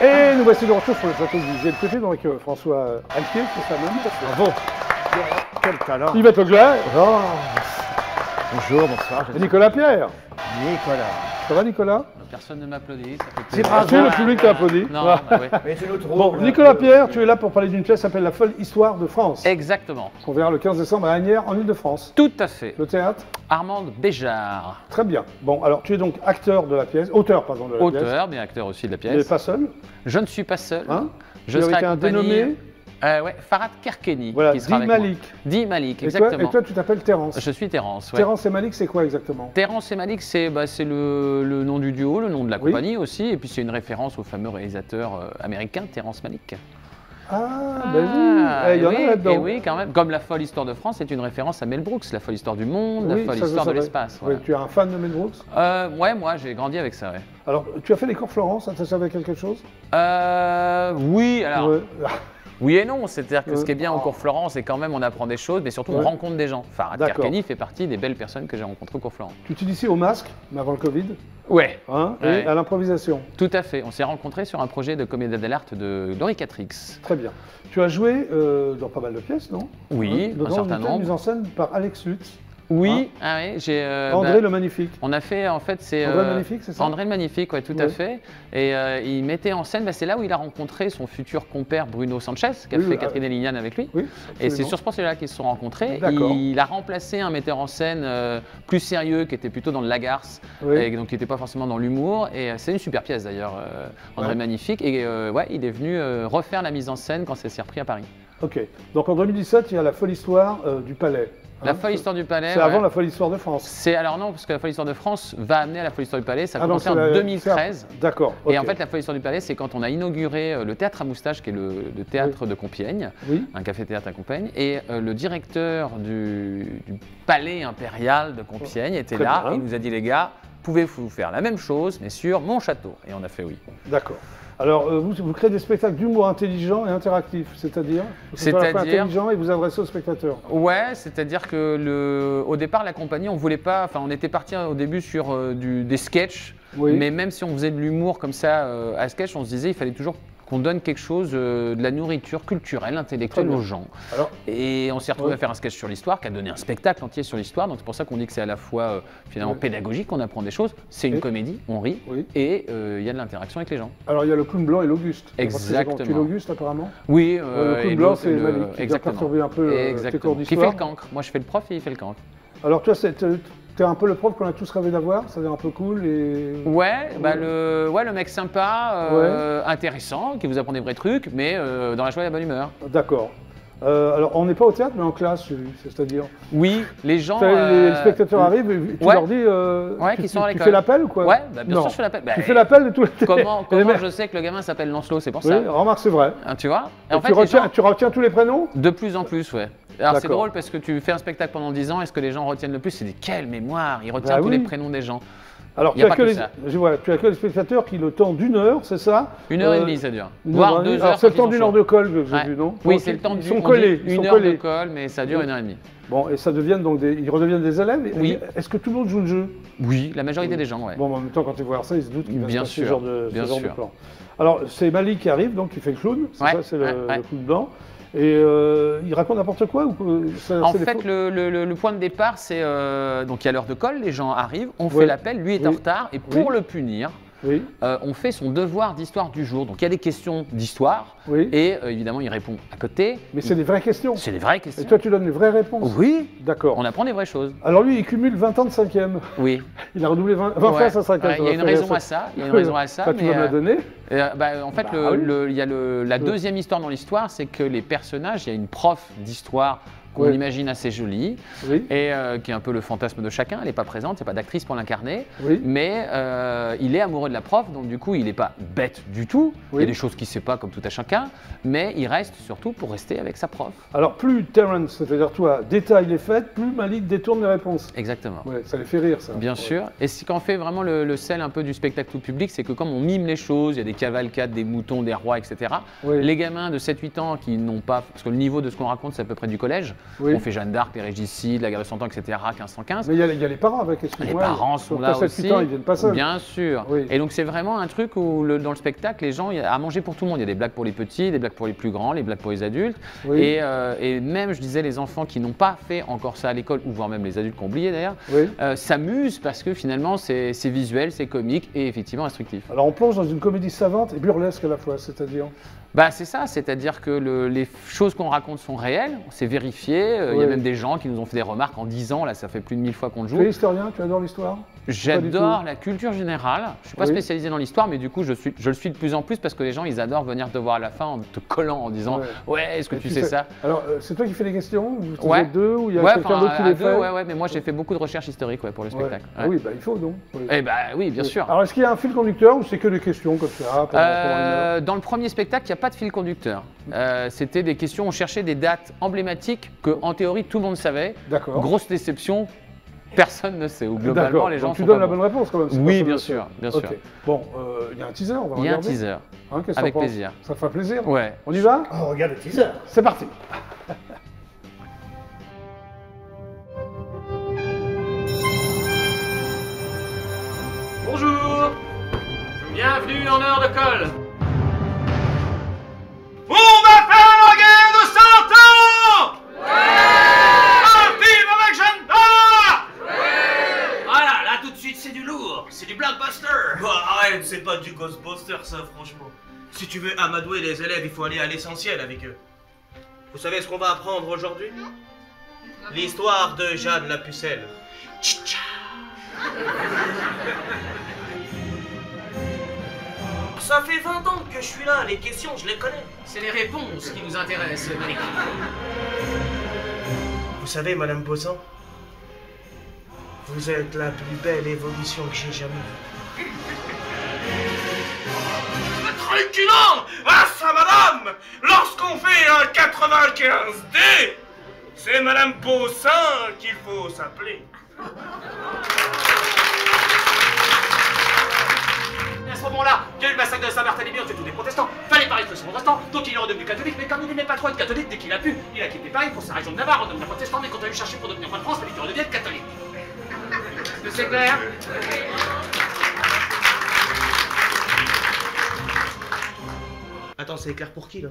Et nous voici de retour sur le plateau du GLPP, donc avec François Alquier, c'est ça même. Bravo. Quel talent. Yvette Legler. Oh. Bonjour, bonsoir. Et Nicolas Pierre. Nicolas. Ça va Nicolas? Personne ne m'applaudit, ça fait C'est plaisir. bravo. Tu es le public qui applaudit. Non, Voilà. bah oui. Mais tu nous trouves. Bon, Nicolas Pierre, tu es là pour parler d'une pièce qui s'appelle La folle histoire de France. Exactement. Qu'on verra le 15 décembre à Asnières, en Ile-de-France. Tout à fait. Le théâtre. Armande Béjart. Très bien. Bon, alors tu es donc acteur de la pièce, auteur, pardon, de la pièce. Auteur, bien acteur aussi de la Mais pièce. pas seul. Je ne suis pas seul. Hein Je Tu es serai avec un accompagné. dénommé. Ouais, Farhad Kerkeni, Voilà, qui sera Di avec moi. Malik. Di Malik, Et exactement. toi, tu t'appelles Terence. Je suis Terence. Ouais. Terence et Malik, c'est quoi exactement? Terence et Malik, c'est le nom du duo, le nom de la Oui. compagnie aussi, et puis c'est une référence au fameux réalisateur américain Terence Malick. Ah, ben oui, il y en a là-dedans. Et oui, quand même. Comme La folle histoire de France, c'est une référence à Mel Brooks, La folle histoire du monde, Oui, La folle ça, je histoire de savais. l'espace. Oui, Voilà. tu es un fan de Mel Brooks? Ouais, moi j'ai grandi avec ça. Ouais. Alors, tu as fait les cours Florence, ça te servait quelque chose? Oui, alors. Ouais. Oui et non, c'est-à-dire que ce qui est bien Oh. au cours Florence, c'est quand même on apprend des choses, mais surtout Ouais. on rencontre des gens. Farhad D'accord. Kerkeni fait partie des belles personnes que j'ai rencontrées au cours Florence. Tu t'inities au masque, mais avant le Covid, Ouais, hein, Ouais. et à l'improvisation. tout à fait. On s'est rencontrés sur un projet de comédie dell'arte de Laurie Catrix. Très bien. Tu as joué dans pas mal de pièces, non? Oui, un Dedans, certain une nombre. mise en scène par Alex Lutz. Oui, ah oui, j'ai. André le Magnifique. On a fait, en fait, c'est. André le Magnifique, c'est ça? André le Magnifique, oui, tout Ouais. à fait. Et il mettait en scène, c'est là où il a rencontré son futur compère Bruno Sanchez, qui a Oui, fait oui, Catherine et Liliane avec lui. Oui, Et c'est absolument. sur ce projet-là qu'ils se sont rencontrés. D'accord. Il a remplacé un metteur en scène plus sérieux, qui était plutôt dans le Lagarce, Oui. et donc qui n'était pas forcément dans l'humour. Et c'est une super pièce d'ailleurs, André Ouais. le Magnifique. Et ouais, il est venu refaire la mise en scène quand ça s'est repris à Paris. Ok. Donc en 2017, il y a la folle histoire du Palais. La Hein, folle histoire du Palais. C'est ouais. avant la folle histoire de France. C'est alors non, parce que la folle histoire de France va amener à la folle histoire du Palais. Ça a Ah, donc commencé en c'est la- 2013. D'accord. Et ok. en fait, la folle histoire du Palais, c'est quand on a inauguré le théâtre à moustache, qui est le théâtre de Compiègne, Oui. un café-théâtre à Compiègne, et le directeur du palais impérial de Compiègne était Très là. bien. Et il nous a dit, les gars, pouvez-vous faire la même chose, mais sur mon château? Et on a fait oui. D'accord. Alors, vous créez des spectacles d'humour intelligent et interactif, c'est-à-dire? C'est-à-dire intelligent et vous adressez aux spectateurs. Ouais, c'est-à-dire que au départ, la compagnie, on voulait pas, enfin, on était parti au début sur des sketchs, Oui. mais même si on faisait de l'humour comme ça à sketch, on se disait il fallait toujours qu'on donne quelque chose, de la nourriture culturelle, intellectuelle Très bien. aux gens. Alors, Et on s'est retrouvé Ouais. à faire un sketch sur l'histoire, qui a donné un spectacle entier sur l'histoire. Donc c'est pour ça qu'on dit que c'est à la fois finalement Ouais. pédagogique, on apprend des choses. C'est une Et- comédie, on rit, oui. et il y a de l'interaction avec les gens. Alors, il y a le clown blanc et l'Auguste. Exactement. Tu es l'Auguste, apparemment? Oui, le clown et blanc, l'autre, c'est Malik, qui vient perturber un peu tes exactement. cours Qui fait d'histoire. le cancre. Moi, je fais le prof et il fait le cancre. Alors, toi, t'es un peu le prof qu'on a tous rêvé d'avoir, ça a l'air un peu cool et... Ouais, bah le mec sympa, intéressant, qui vous apprend des vrais trucs, mais dans la joie et la bonne humeur. D'accord. Alors, on n'est pas au théâtre, mais en classe, j'ai vu, c'est-à-dire... Oui, les gens. Les spectateurs arrivent et tu ouais. leur dis... Ouais, tu, qu'ils sont à tu l'école. fais l'appel ou quoi? Ouais, bah, bien Non. sûr, je fais l'appel. Bah, Tu fais l'appel de tous les... Comment, Et les comment mecs- je sais que le gamin s'appelle Lancelot, c'est pour Oui, ça. remarque, c'est vrai. Hein, tu vois? Et Et en fait, tu retiens tous les prénoms? de plus en plus, ouais. Alors c'est D'accord. drôle parce que tu fais un spectacle pendant 10 ans et ce que les gens retiennent le plus, c'est des quelle mémoire! Ils retiennent Bah tous oui. les prénoms des gens. Alors, Y a pas que ça. tu as que les spectateurs qui, le temps d'une heure, c'est ça? 1h30 ça dure. Une Voire heure et demie. 2 Alors, heures. c'est le quand temps ils d'une sont heure de colle que j'ai Ouais. vu, non? Oui, Donc, c'est le temps ils du. sont on collés. dit Ils sont une heure de collés. colle, mais ça dure 1h30. Bon, et ça deviennent donc ils redeviennent des élèves. Et- Oui. Est-ce que tout le monde joue le jeu? Oui, la majorité des gens, ouais. Bon, en même temps, quand ils voient ça, ils se doutent qu'il va se Bien passer sûr, ce genre de bien sûr. plan. Alors, c'est Malik qui arrive, donc qui fait le clown, c'est Ouais, ça, c'est ouais, le ouais. clown blanc. Et il raconte n'importe quoi ou En c'est des fait, faux- le point de départ, c'est donc il y a l'heure de colle, les gens arrivent, on Ouais. fait l'appel, lui est en Oui. retard, et pour Oui. le punir, Oui, on fait son devoir d'histoire du jour. Donc il y a des questions d'histoire, oui. et évidemment il répond à côté. Mais c'est des vraies questions. C'est des vraies Et questions. toi, tu donnes les vraies réponses. Oui, D'accord. on apprend des vraies choses. Alors lui, il cumule 20 ans de cinquième. Oui. Il a redoublé 20 Ouais. fois sa cinquième. Ouais, il y a une raison à ça. Il y a une raison à ça. Toi, tu mais, vas me la donner. en fait, Bah oui. il y a la deuxième histoire dans l'histoire, c'est que les personnages, il y a une prof d'histoire qu'on Ouais. imagine assez jolie, Oui, et qui est un peu le fantasme de chacun. Elle n'est pas présente, il n'y a pas d'actrice pour l'incarner, oui. mais il est amoureux de la prof, donc du coup il n'est pas bête du tout. Il y Oui. a des choses qu'il ne sait pas comme tout à chacun, mais il reste surtout pour rester avec sa prof. Alors plus Terence, c'est-à-dire toi, détaille les faits, plus Malik détourne les réponses. Exactement. Ouais, ça les fait rire, ça. Bien Ouais. sûr. Et ce qu'on fait vraiment le sel un peu du spectacle tout public, c'est que comme on mime les choses, il y a des cavalcades, des moutons, des rois, etc. Oui. Les gamins de 7-8 ans qui n'ont pas, parce que le niveau de ce qu'on raconte, c'est à peu près du collège, Oui. On fait Jeanne d'Arc, les Régicides, la guerre de 100 ans, etc., 1515. Mais il y a les parents avec, Les excuse-moi. parents sont là Sur aussi. Putain, ils viennent pas seuls. Bien sûr. Oui. Et donc c'est vraiment un truc où dans le spectacle, les gens, il y a à manger pour tout le monde. Il y a des blagues pour les petits, des blagues pour les plus grands, les blagues pour les adultes. Oui. Et même, je disais, les enfants qui n'ont pas fait encore ça à l'école, ou voire même les adultes qui ont oublié d'ailleurs, Oui. s'amusent parce que finalement c'est visuel, c'est comique et effectivement instructif. Alors on plonge dans une comédie savante et burlesque à la fois, c'est-à-dire. Bah, c'est ça, c'est-à-dire que les choses qu'on raconte sont réelles, c'est vérifié. Il y a Oui. même des gens qui nous ont fait des remarques en 10 ans, là ça fait plus de 1000 fois qu'on le Tu es joue. historien, tu adores l'histoire? J'adore la culture générale. Je ne suis pas Oui. spécialisé dans l'histoire, mais du coup, je le suis de plus en plus parce que les gens, ils adorent venir te voir à la fin en te collant, en disant ouais, est-ce que Et tu sais ça? Alors, c'est toi qui fais les questions? Vous Ouais. êtes deux ou il y a Ouais, quelqu'un d'autre qui à les deux, fait? ouais, mais moi j'ai fait beaucoup de recherches historiques pour le Ouais. spectacle. Ah Ouais. oui, bah, il faut donc. Oui. Eh bah oui, bien sûr. Alors, est-ce qu'il y a un fil conducteur ou c'est que des questions comme ça pendant une heure? Dans le premier spectacle, il n'y a pas de fil conducteur. C'était des questions, on cherchait des dates emblématiques que, en théorie, tout le monde savait. D'accord. Grosse déception, personne ne sait. Ou globalement, D'accord. les gens Donc, tu sont donnes pas la bons. bonne réponse quand même. c'est Oui, personne bien ne sûr, sait. bien Ok. sûr. Bon, il y a un teaser, on va Il y a un regarder. teaser. Hein, qu'est-ce que Avec t'en penses? plaisir. Ça te fera plaisir? Ouais. On y va? On regarde le teaser. C'est parti. Bonjour. Bienvenue en heure de colle. On va faire la guerre de 100 ans! Un film avec Jeanne d'Arc! Voilà, là tout de suite c'est du lourd, c'est du blockbuster. Bah arrête, c'est pas du Ghostbuster ça franchement. Si tu veux amadouer les élèves, il faut aller à l'essentiel avec eux. Vous savez ce qu'on va apprendre aujourd'hui? L'histoire de Jeanne la Pucelle. Tcha-tcha. Ça fait 20 ans que je suis là, les questions je les connais. C'est les réponses qui nous intéressent, Malik. Vous savez, Madame Poisson, vous êtes la plus belle évolution que j'ai jamais vue. Truculent! Ah ça, madame! Lorsqu'on fait un 95D, c'est Madame Poussin qu'il faut s'appeler. Et à ce moment-là, il y a eu le massacre de Saint-Barthélemy, on tuait tous les protestants. Fallait Paris que son protestant, donc il est redevenu catholique, mais comme il n'aimait pas trop être catholique dès qu'il a pu, il a quitté Paris pour sa région de Navarre, redevenu protestant, mais quand on a eu cherché pour devenir roi de France, il fallait qu'il redevienne catholique. Est-ce que c'est clair? Attends, c'est clair pour qui là?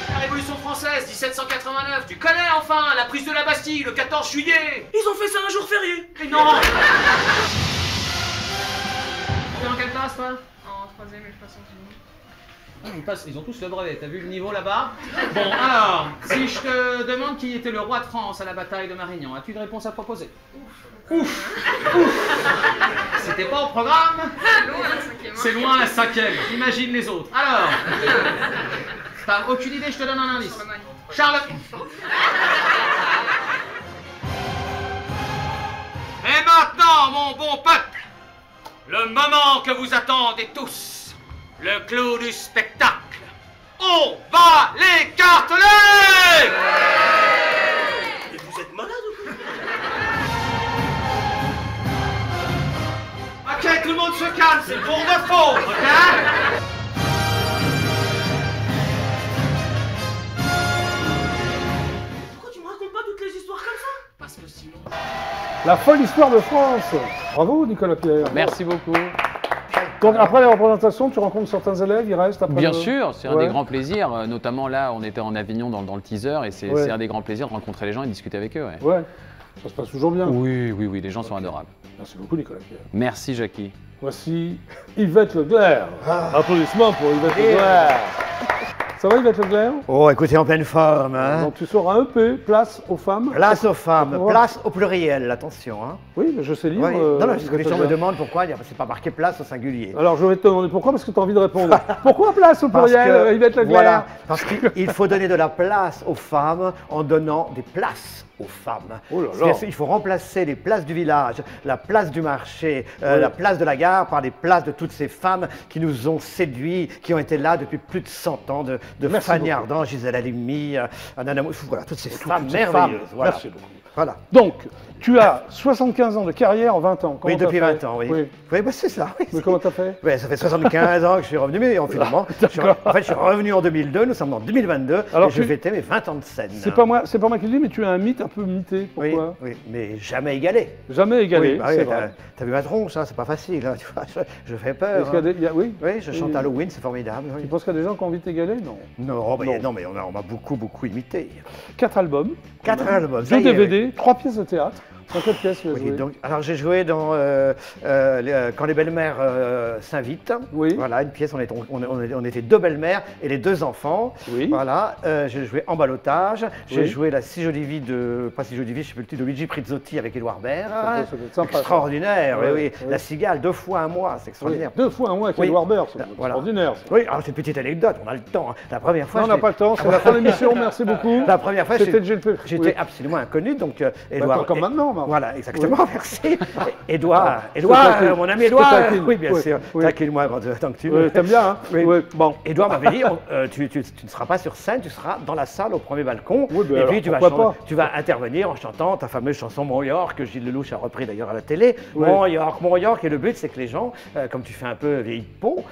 La Révolution française, 1789, tu connais enfin la prise de la Bastille, le 14 juillet. Ils ont fait ça un jour férié. Mais non. T'es en quelle classe, toi? En troisième et je passe en seconde. Ils ont tous le brevet, t'as vu le niveau là-bas? Bon, alors, si je te demande qui était le roi de France à la bataille de Marignan, as-tu une réponse à proposer? Ouf! C'était pas au programme? C'est loin la cinquième. C'est loin la cinquième, imagine les autres. Alors, t'as aucune idée, je te donne un indice. Charlemagne. Charles. Et maintenant, mon bon peuple, le moment que vous attendez tous, le clou du spectacle. On va l'écarteler! Mais vous êtes malade ou quoi? Ok, tout le monde se calme, c'est pour de faux, ok? Pourquoi tu me racontes pas toutes les histoires comme ça? Parce que sinon... La folle histoire de France. Bravo, Nicolas Pierre. Merci beaucoup. Donc, après les représentations, tu rencontres certains élèves, ils restent après Bien le- sûr, c'est un Ouais. des grands plaisirs. Notamment là, on était en Avignon dans le teaser et c'est Ouais. un des grands plaisirs de rencontrer les gens et de discuter avec eux. Ouais. Ouais, ça se passe toujours bien. Oui, oui, oui, les gens sont adorables. Merci beaucoup, Nicolas Pierre. Merci Jackie. Voici Yvette Leclerc. Ah. Applaudissements pour Yvette Leclerc. Ça va, Yvette Leclerc? Oh, écoutez, en pleine forme, hein. Donc, tu sors un EP, place aux femmes. Place aux femmes, Ouais. place au pluriel, attention, hein. Oui, mais je sais lire. Ouais. Non, non, parce que les Yvette gens me Leclerc. demandent pourquoi c'est pas marqué place au singulier. Alors, je vais te demander pourquoi, parce que tu as envie de répondre. Pourquoi place au pluriel, Yvette Leclerc? voilà, parce qu'il faut donner de la place aux femmes en donnant des places aux femmes. Oh là là. C'est-à-dire qu'il faut remplacer les places du village, la place du marché, Oui. la place de la gare par les places de toutes ces femmes qui nous ont séduits, qui ont été là depuis plus de 100 ans, de Merci Fanny beaucoup. Ardant, Gisèle Halimi, Anna Namour, voilà, toutes ces femmes Toutes ces merveilleuses. femmes. Voilà. Merci beaucoup. Voilà. Donc, Tu as 75 ans de carrière en 20 ans. Comment Oui, depuis t'as fait 20 ans, oui. Oui. Oui, bah, c'est ça. Oui, Mais comment t'as fait? Ouais, ça fait 75 ans que je suis revenu, mais finalement, en fait, je suis revenu en 2002, nous sommes en 2022, Alors, et je fêtais mes 20 ans de scène. C'est pas moi qui le dis, mais tu as un mythe un peu mythé. Oui, Pourquoi? oui, mais jamais égalé. Jamais égalé, Oui, bah c'est oui, vrai. t'as vu ma tronche, hein, c'est pas facile, hein, tu vois, je fais Est-ce peur. qu'il y a Hein. des- il y a- Oui. Oui, je chante Et- Halloween, c'est formidable. Tu Oui. penses qu'il y a des gens qui ont envie de t'égaler? Non. Non, bah, Non. non, mais on m'a beaucoup imité. 4 albums. 4 albums, ça 2 y est, DVD, 3 pièces de théâtre. Dans quelle pièce tu as Oui, joué? donc, alors j'ai joué dans Quand les belles-mères s'invitent. Oui. Voilà, une pièce, on était 2 belles-mères et les 2 enfants. Oui. Voilà, j'ai joué En ballottage, j'ai Oui. joué La Si jolie vie pas Si jolie vie, je sais plus le titre, de Luigi Prizzotti avec Édouard Baird. Ça doit être sympa, ça. Extraordinaire, Ouais, oui, oui. ouais. La Cigale, 2 fois un mois, c'est Oui, extraordinaire. 2 fois un mois avec Oui. Edouard Baird, c'est Voilà. extraordinaire. ça. Oui, alors c'est une petite anecdote, on a le temps. Hein. La première fois, Non, on n'a j'étais- pas le temps, c'est la fin de l'émission, merci beaucoup. La première fois, C'était Gilles Pétré. j'étais Oui. absolument inconnu, donc Bah, Édouard. comme maintenant, Marc. Voilà, exactement, merci. Édouard, Je te taquine. mon ami Je te Édouard. taquine. Oui, bien Oui, sûr. oui. Taquine-moi tant que tu veux. Oui, t'aimes bien, hein? Oui. Oui, bon. Édouard m'avait dit, tu ne seras pas sur scène, tu seras dans la salle au premier balcon. Oui, ben et alors, puis pourquoi pas tu vas intervenir en chantant ta fameuse chanson Mon York, que Gilles Lelouch a repris d'ailleurs à la télé. Oui. Mon York. Et le but, c'est que les gens, comme tu fais un peu vieille peau,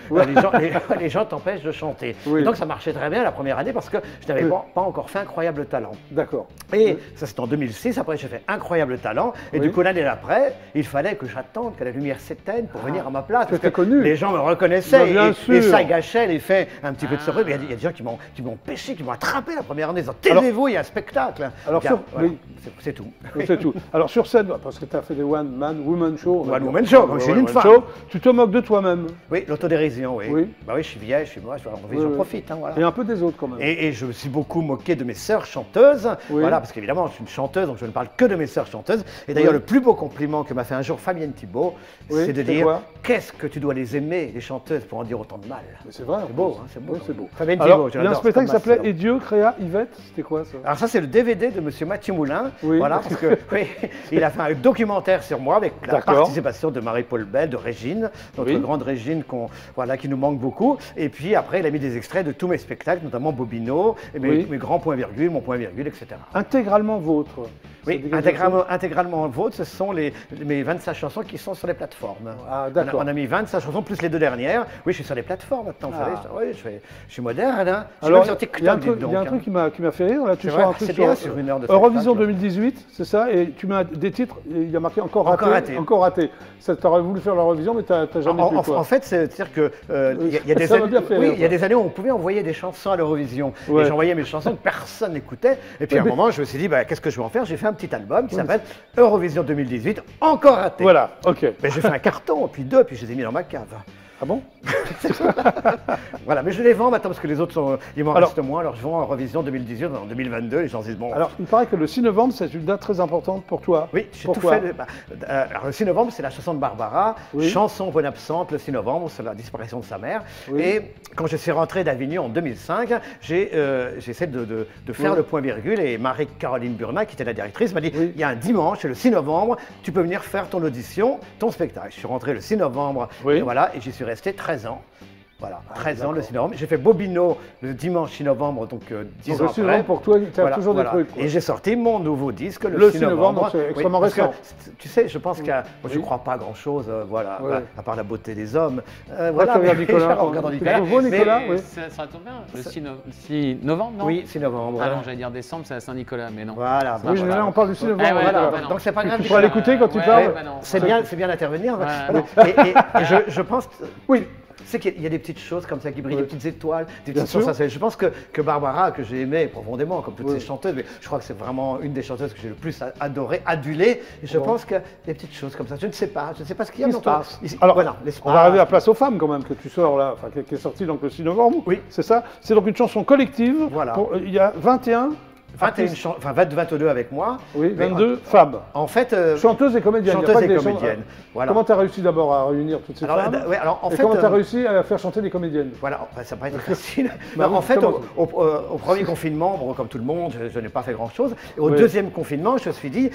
les gens t'empêchent de chanter. Oui. Et donc ça marchait très bien la première année parce que je n'avais Oui. pas encore fait Incroyable Talent. D'accord. Et ça, c'était en 2006. Après, j'ai fait Incroyable Talent. Et Oui. du coup, l'année d'après, il fallait que j'attende que la lumière s'éteigne pour venir à ma place. que Parce t'es connu. les gens me reconnaissaient. Bah, bien et sûr. ça gâchait l'effet un petit peu de surprise. Mais il y a des gens qui m'ont pêché, qui m'ont attrapé la première année. Ils ont dit, taisez-vous, il y a un spectacle. Alors, Bien, sur- voilà. oui. C'est tout. C'est tout. Alors sur scène, parce que tu as fait des One Man, Woman Show. One Woman Show, comme je suis une Woman femme. Show, tu te moques de toi-même. Oui, l'autodérision, oui. Oui. Bah oui, je suis vieille, je suis moi, j'en Oui. profite. Hein, voilà. Et un peu des autres quand même. Et je me suis beaucoup moqué de mes sœurs chanteuses, Oui. voilà, parce qu'évidemment, je suis une chanteuse, donc je ne parle que de mes sœurs chanteuses. Et d'ailleurs, Oui. le plus beau compliment que m'a fait un jour Fabienne Thibault, Oui, c'est de c'est dire quoi qu'est-ce que tu dois les aimer, les chanteuses, pour en dire autant de mal. Mais c'est vrai. C'est beau, hein, c'est beau. Oui, c'est beau. Fabienne Alors, Thibault, il y a un j'adore, spectacle qui c'est comme ma s'appelait Et Dieu créa Yvette. C'était quoi ça? Alors ça, c'est le DVD de Monsieur Mathieu Moulin, Oui. voilà, parce que oui, il a fait un documentaire sur moi avec la D'accord. participation de Marie-Paul Bell, de Régine, notre Oui. grande Régine qui nous manque beaucoup. Et puis après, il a mis des extraits de tous mes spectacles, notamment Bobino, et Oui. mes grands points virgules, mon point virgule, etc. Intégralement vôtre. Ça Oui, dit quelque chose intégralement vôtre, ce sont mes 25 chansons qui sont sur les plateformes. Ah, d'accord. On a mis 25 chansons plus les 2 dernières. Oui, je suis sur les plateformes maintenant, vous Ah. savez. Oui, je suis moderne. Hein. Je suis Alors, même sur TikTok, il y a un dites truc, donc, il y a un hein. truc qui m'a fait rire. Là, tu C'est sors vrai, un truc c'est sur bien sur une heure de Eurovision spectacle. 2018, c'est ça? Et tu mets des titres, et il y a marqué encore raté. Encore raté. Encore raté. Ça, t'aurais voulu faire l'Eurovision, mais t'as jamais pu. quoi. En fait, c'est-à-dire que il y a des Ça m'a années, bien fait oui, rire, il y a ça. des années où on pouvait envoyer des chansons à l'Eurovision. Ouais. Et j'envoyais mes chansons que personne n'écoutait. Et puis à un Mais- moment, je me suis dit, bah, qu'est-ce que je vais en faire? J'ai fait un petit album qui s'appelle Eurovision 2018, encore raté. Voilà, ok. Mais j'ai fait un carton, puis 2, puis je les ai mis dans ma cave. Ah bon? Voilà, mais je les vends maintenant parce que les autres il m'en Alors- reste moins. Alors je vends Eurovision 2018 en 2022. Les gens se disent bon. Alors, il paraît que le 6 novembre, c'est une date très importante pour toi. Oui, j'ai tout Pourquoi? fait. Alors, le 6 novembre, c'est la chanson de Barbara, Oui. chanson bonne absente, le 6 novembre, c'est la disparition de sa mère. Oui. Et quand je suis rentré d'Avignon en 2005, j'ai essayé de faire Oui. le point virgule et Marie-Caroline Burna, qui était la directrice, m'a dit Oui. il y a un dimanche, c'est le 6 novembre, tu peux venir faire ton audition, ton spectacle. Je suis rentré le 6 novembre, Oui. et voilà, et j'y suis resté 13 ans. Voilà, 13 ans le d'accord. 6 novembre. J'ai fait Bobino le dimanche 6 novembre, donc 10 Donc, ans le 6 après. novembre, pour toi, tu as toujours des trucs. quoi. Et j'ai sorti mon nouveau disque Le 6 novembre, donc c'est extrêmement parce que, récent. tu sais, je pense qu'à. Moi, je Oui. ne crois pas à grand-chose, voilà, Ouais. à part la beauté des hommes. Voilà, tu regardes mais- Nicolas. en regardant Tu Nicolas. trouves beau, Nicolas, Mais- oui. Ça tombe bien. Le 6 novembre, non? Oui, 6 novembre. Ah non, j'allais dire décembre, c'est à Saint-Nicolas, mais non. Voilà, bah, Oui, mais voilà. là, on parle du 6 novembre. Ah ouais, voilà. bah non. Donc c'est pas grave. Tu pourras l'écouter quand tu Ouais, parles. bah non. C'est bien d'intervenir. Ouais. Voilà. Et je pense. Oui. Tu sais qu'il y a des petites choses comme ça qui brillent, Oui. des petites étoiles, des Bien petites sûr. sensations. Je pense que Barbara, que j'ai aimée profondément, comme toutes Oui. ces chanteuses, mais je crois que c'est vraiment une des chanteuses que j'ai le plus adorée, adulée. Et je Bon. pense qu'il y a des petites choses comme ça. Je ne sais pas ce qu'il y a. Qui mais se passe. ici- Alors, voilà, on va arriver à Place aux femmes quand même, que tu sors là, enfin, qui est sorti donc le 6 novembre. Oui. C'est ça. C'est donc une chanson collective. Voilà. Il y a 21, 22 avec moi. oui, Mais 22 femmes. En fait, Chanteuses et comédiennes. il y a chanteuses pas que et des comédiennes, voilà. Comment tu as réussi d'abord à réunir toutes ces alors, femmes ouais, alors, en et fait, comment tu as réussi à faire chanter des comédiennes? Voilà, enfin, ça n'a pas été facile. Bah Non, oui, en fait, comment- au premier confinement, bon, comme tout le monde, je n'ai pas fait grand-chose. Et au Oui. deuxième confinement, je me suis dit,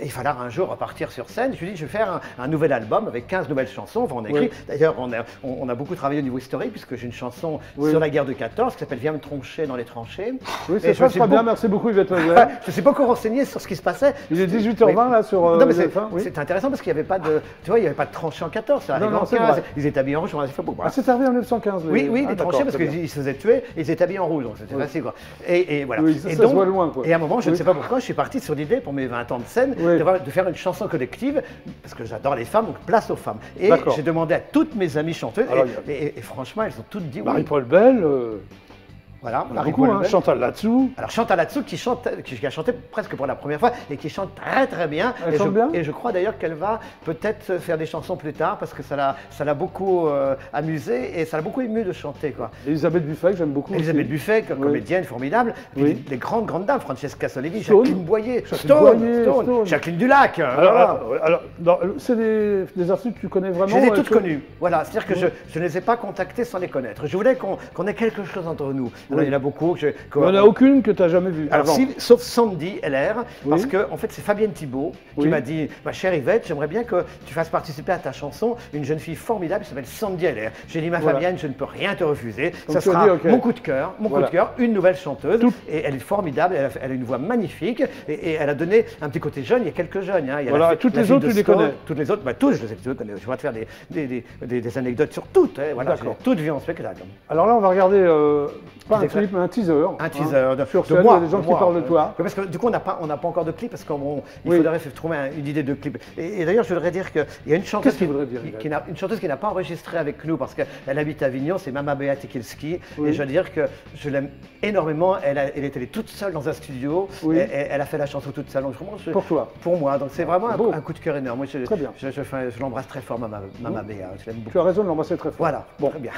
il fallait un jour repartir sur scène. Je me suis dit, je vais faire un nouvel album avec 15 nouvelles chansons. Enfin, on a écrit. Oui. D'ailleurs, on a beaucoup travaillé au niveau historique, puisque j'ai une chanson Oui. sur la guerre de 14 qui s'appelle Viens me troncher dans les tranchées. Oui, Et c'est je me ça, suis très bien, beaucoup- merci beaucoup. beaucoup Yvette Leclerc. Je me suis beaucoup renseigné sur ce qui se passait. Il est 18h20 là sur Non, mais TF1, oui. c'est intéressant parce qu'il n'y avait pas de, tu vois, il y avait pas de tranchée en 14, ça Non, arrivait non, en c'est 15. vrai. Ils étaient habillés en rouge, on a fait Ah, c'est arrivé en 1915. Oui, oui, ah, les d'accord, tranchées parce très bien. qu'ils se faisaient tuer et ils étaient habillés en rouge, donc c'était facile quoi. Et voilà. Oui, ça, et ça se voit loin, quoi. Et à un moment, je ne Oui. sais pas pourquoi, je suis parti sur l'idée pour mes 20 ans de scène Oui. de faire une chanson collective parce que j'adore les femmes, donc place aux femmes. Et D'accord. j'ai demandé à toutes mes amies chanteuses Alors, et franchement, elles ont toutes dit oui. Marie-Paul Bell, Voilà, on a Marie-Paul beaucoup, hein, Lebel. Chantal là-dessous. Alors Chantal là-dessous qui a chanté presque pour la première fois et qui chante très très bien. Elle et chante je, bien et je crois d'ailleurs qu'elle va peut-être faire des chansons plus tard parce que ça l'a beaucoup amusée et ça l'a beaucoup ému de chanter quoi. Elisabeth Buffet, que j'aime beaucoup. Elisabeth aussi. Buffet, Oui. comédienne formidable. Puis Oui. les grandes dames, Francesca Solevi, Stone. Jacqueline Boyer, Jacqueline Boyer, Stone. Jacqueline Dulac. C'est des artistes que tu connais vraiment. Je les ai toutes que- connues. Voilà, c'est-à-dire que je ne les ai pas contactées sans les connaître. Je voulais qu'on ait quelque chose entre nous. Alors, Oui. il y en a beaucoup. Il n'y en a aucune que tu n'as jamais vue. Alors, avant. sauf Sandy LR, Oui. parce que en fait c'est Fabienne Thibault qui Oui. m'a dit ma chère Yvette, j'aimerais bien que tu fasses participer à ta chanson une jeune fille formidable qui s'appelle Sandy LR. J'ai dit ma Voilà. Fabienne, je ne peux rien te refuser. Donc Ça tu as sera dit, ok. mon coup de cœur, Voilà. une nouvelle chanteuse. Tout- Et elle est formidable, elle a une voix magnifique et elle a donné un petit côté jeune. Il y a quelques jeunes. Hein. Il y a Voilà, la toutes la les fille autres, de tu les Stone, connais. Toutes les autres, bah, tous, je les connais. Je vais te faire des anecdotes sur toutes. Hein. Voilà, D'accord. j'ai toutes vues en spectacle. Alors là, on va regarder pas un Des extraits. clip, mais un teaser. Un hein. teaser de Sur de scène, moi. il y a des gens de qui moi. parlent de toi. Oui, parce que du coup, on n'a pas encore de clip parce qu'il Oui. faudrait trouver une idée de clip. Et d'ailleurs, je voudrais dire qu'il y a une chanteuse, Qu'est-ce que tu voudrais dire, Yves une chanteuse qui n'a pas enregistré avec nous parce qu'elle habite à Avignon, c'est Mama Bea Tikilski. Oui. Et je veux dire que je l'aime énormément. Elle est allée toute seule dans un studio. Oui. Et elle a fait la chanson toute seule. Donc, vraiment, Pour toi. Pour moi. Donc c'est vraiment Beau. un coup de cœur énorme. Moi, Très bien. Je l'embrasse très fort, Mama Bea. Je l'aime beaucoup. Tu as raison de l'embrasser très fort. Voilà. Bon. Très bien.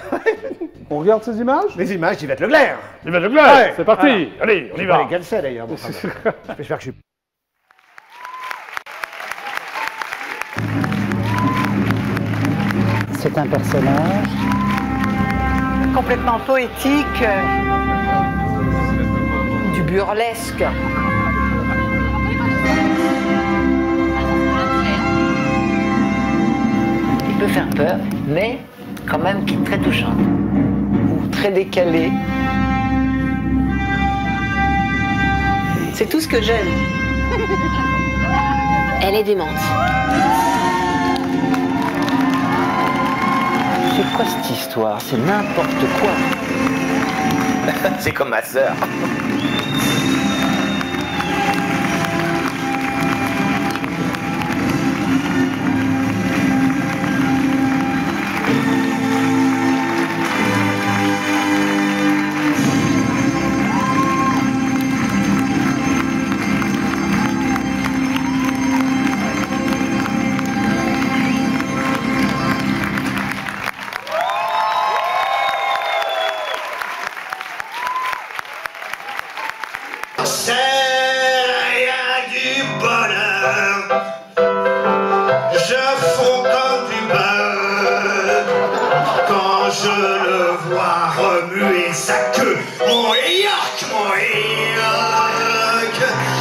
On regarde ces images Les images d'Yvette Leclerc. Yvette Leclerc, Ouais. c'est parti. Voilà. Allez, on y Je va. vais les galser d'ailleurs. Bon, enfin, bon. J'espère que je suis. C'est un personnage complètement poétique, du burlesque. Il peut faire peur, mais quand même qui est très touchant, ou très décalé. C'est tout ce que j'aime. Elle est démente. C'est quoi cette histoire? C'est n'importe quoi. C'est comme ma sœur. C'est rien du bonheur. Je fonds comme du beurre quand je le vois remuer sa queue. Mon York, mon York.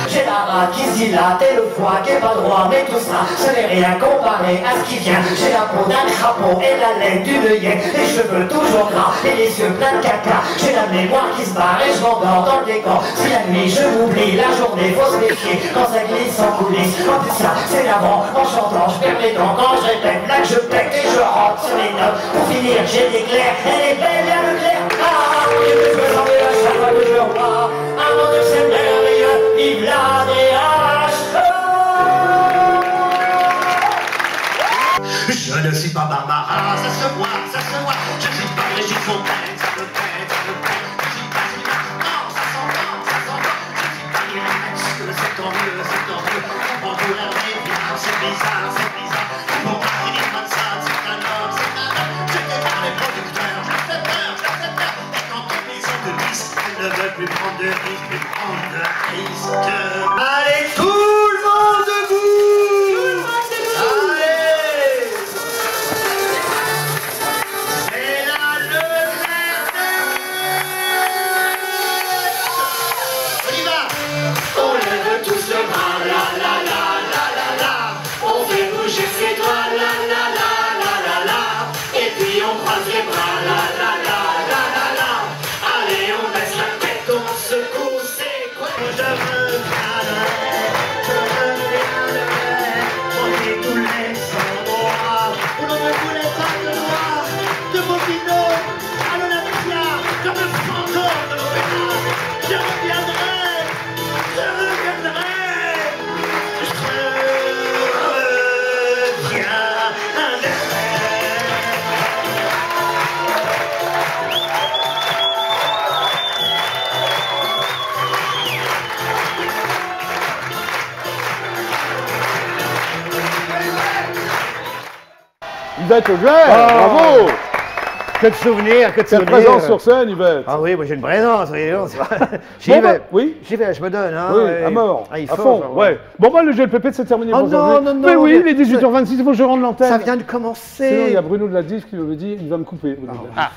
J'ai la rate qui se dilate et le foie qui est pas droit, mais tout ça, ce n'est rien comparé à ce qui vient. J'ai la peau d'un crapaud et la laine d'une hyène, les cheveux toujours gras et les yeux pleins de caca. J'ai la mémoire qui se barre et je m'endors dans le décor. Si la nuit je m'oublie, la journée faut se méfier quand ça glisse en coulisses. En plus ça, c'est l'avant, en chantant, je perds mes dents quand je répète, là que je pète et je rentre sur les notes. Pour finir, j'ai l'éclair, elle est belle, la Leclerc. Ah, et je me sens à chaque fois que je vois. Ah mon Dieu, c'est merveilleux, vive la DH. Je ne suis pas Barbara, ça se voit, ça se voit. Je suis pas Brigitte Fontaine, ça me plaît, ça me plaît. Je suis pas Sylvia, non, ça s'entend, ça s'entend. Je suis pas Irène, c'est tant mieux, c'est tant mieux. Mon douleur dévient, c'est bizarre, c'est bizarre. Mon Marilyn Manson, c'est un homme, c'est un homme. J'étais par les producteurs, je fais peur, je fais peur. Et quand les maisons de disques, elles ne veulent plus prendre de risques, plus prendre de risques. Allez, tout le monde debout! Allez! C'est la Leclerc. On y va! On lève tous le bras, la la la la la la. On fait bouger ses doigts, la la la la la la. Et puis on croise les bras, la la la la la la. Allez, on baisse la tête, on secoue, c'est quoi? Yvette Auger, bravo. Que de souvenirs, que de Quelle souvenirs. présence sur scène, Yvette. Ah oui, moi j'ai une présence, voyons, c'est vrai. J'y Bon, vais, bah, oui. j'y vais, je me donne. Hein, Oui, et- à mort, Ah, il à faut, fond, enfin, ouais. Bon, bah, le GLPP, c'est terminé Oh pour non, aujourd'hui. non, non, Mais oui, mais- il est 18h26, il faut que je rende l'antenne. Ça vient de Sinon, commencer. il y a Bruno de la Diff qui me dit, il va me couper. Bruno de la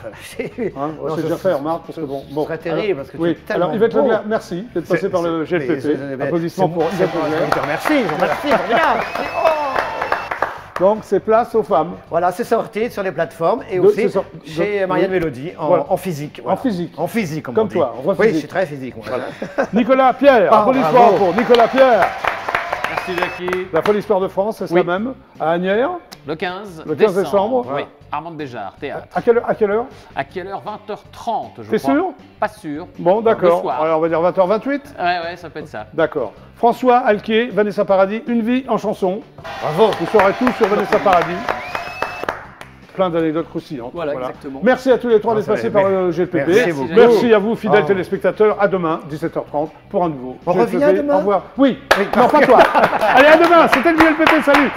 Diff. Hein, Non, c'est je- déjà fait, remarque, parce que bon. Ce serait terrible, parce que tu es oui. tellement Alors, Yvette beau. Leclerc, merci d'être passé par le GLPP. Applaudissements pour Yvette Leclerc. Je te remercie, formidable. Donc, c'est place aux femmes. Voilà, c'est sorti sur les plateformes et De- aussi c'est chez de- Marianne oui. Mélodie Voilà. en physique. En voilà. physique. En physique, comme Comme on dit. toi, en vrai Oui, physique. je suis très physique. Moi. Nicolas Pierre, Ah, applaudissements bravo. pour Nicolas Pierre. Merci Jackie. La folle histoire de France, c'est Oui. ça même, à Agnières. Le 15, Le 15 décembre. Oui, Armand Béjart, théâtre. À quelle heure À quelle heure? 20h30, je T'es crois. sûr? Pas sûr. Bon, Le d'accord. soir. Alors, on va dire 20h28. Ouais, ça peut être ça. D'accord. François Alquier, Vanessa Paradis, Une vie en chanson. Bravo. Vous saurez tout sur Vanessa Paradis. Plein d'anecdotes croustillantes. Voilà, exactement. Merci à tous les trois d'être ça passés va, par le GLPP. merci beaucoup. Merci à vous, fidèles Oh. téléspectateurs. À demain, 17h30, pour un nouveau On GLPP. revient demain Au revoir. Oui, non, pas toi. Allez, à demain. C'était le GLPP. Salut.